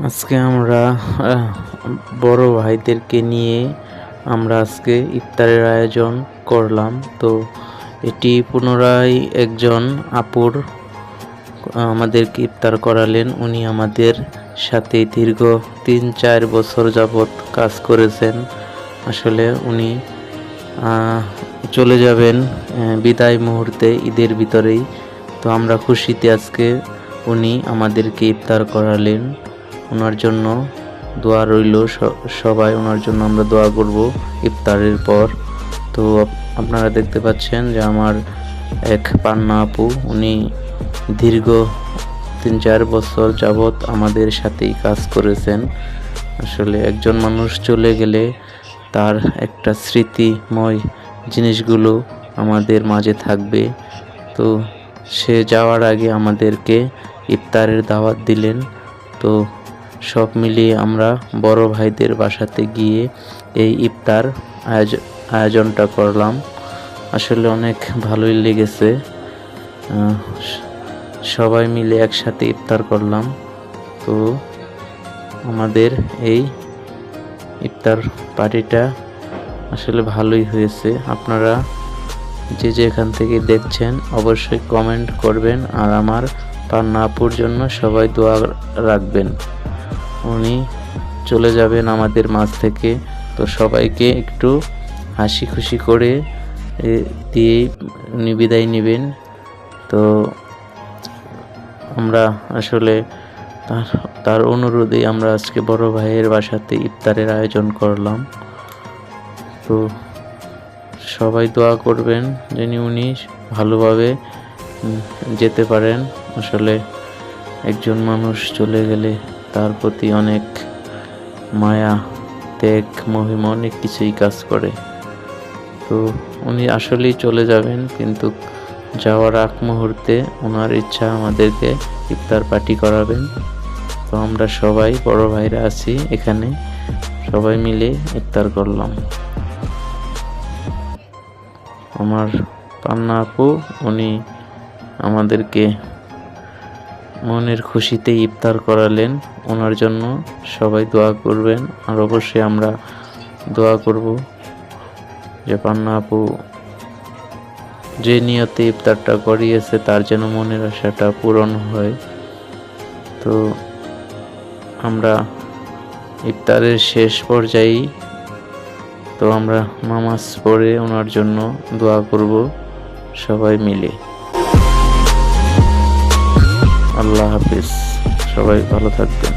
আজকে আমরা বড় ভাইদেরকে নিয়ে আমরা আজকে ইফতারের আয়োজন করলাম। তো এটি পুনরায় একজন আপুর আমাদেরকে ইফতার করালেন। উনি আমাদের সাথে দীর্ঘ ৩-৪ বছর যাবৎ কাজ করেছেন। আসলে উনি চলে যাবেন বিদায় মুহূর্তে ঈদের ভিতরেই। তো আমরা খুশিতে আজকে উনি আমাদেরকে ইফতার করালেন। ওনার জন্য দোয়া রইল, সবাই ওনার জন্য আমরা দোয়া করব ইফতারের পর। তো আপনারা দেখতে পাচ্ছেন যে আমার এক পান্না আপু, উনি দীর্ঘ ৩-৪ বছর যাবৎ আমাদের সাথেই কাজ করেছেন। আসলে একজন মানুষ চলে গেলে তার একটা স্মৃতিময় জিনিসগুলো আমাদের মাঝে থাকবে। তো সে যাওয়ার আগে আমাদেরকে ইফতারের দাওয়াত দিলেন। তো সব মিলিয়ে আমরা বড় ভাইদের বাসাতে গিয়ে এই ইফতার আয়োজনটা করলাম। আসলে অনেক ভালোই লেগেছে, সবাই মিলে একসাথে ইফতার করলাম। তো আমাদের এই ইফতার পার্টিটা আসলে ভালোই হয়েছে। আপনারা যে যেখান থেকে দেখছেন অবশ্যই কমেন্ট করবেন, আর আমার পান্না আপুর জন্য সবাই দোয়া রাখবেন। উনি চলে যাবেন আমাদের মাঝ থেকে। তো সবাইকে একটু হাসি খুশি করে দিয়ে উনি বিদায় নেবেন। তো আমরা আসলে তার অনুরোধে আমরা আজকে বড় ভাইয়ের বাসাতে ইফতারের আয়োজন করলাম। তো সবাই দোয়া করবেন যেন উনি ভালোভাবে যেতে পারেন। আসলে একজন মানুষ চলে গেলে তার প্রতি অনেক মায়া, ত্যাগ, মহিমা অনেক কিছুই কাজ করে। তো উনি আসলেই চলে যাবেন, কিন্তু যাওয়ার আগ মুহূর্তে ওনার ইচ্ছা আমাদেরকে ইফতার পার্টি করাবেন। তো আমরা সবাই বড় ভাইরা আছি এখানে, সবাই মিলে ইফতার করলাম। আমার পান্না আপু উনি আমাদেরকে মনের খুশিতে ইফতার করালেন। ওনার জন্য সবাই দোয়া করবেন, আর অবশ্যই আমরা দোয়া করব যে পান্না আপু যে নিয়তে ইফতারটা করিয়েছে তার যেন মনের আশাটা পূরণ হয়। তো আমরা ইফতারের শেষ পর্যায়েই তো আমরা নামাজ পড়ে ওনার জন্য দোয়া করব সবাই মিলে। আল্লাহ হাফিজ, সবাই ভালো থাকবেন।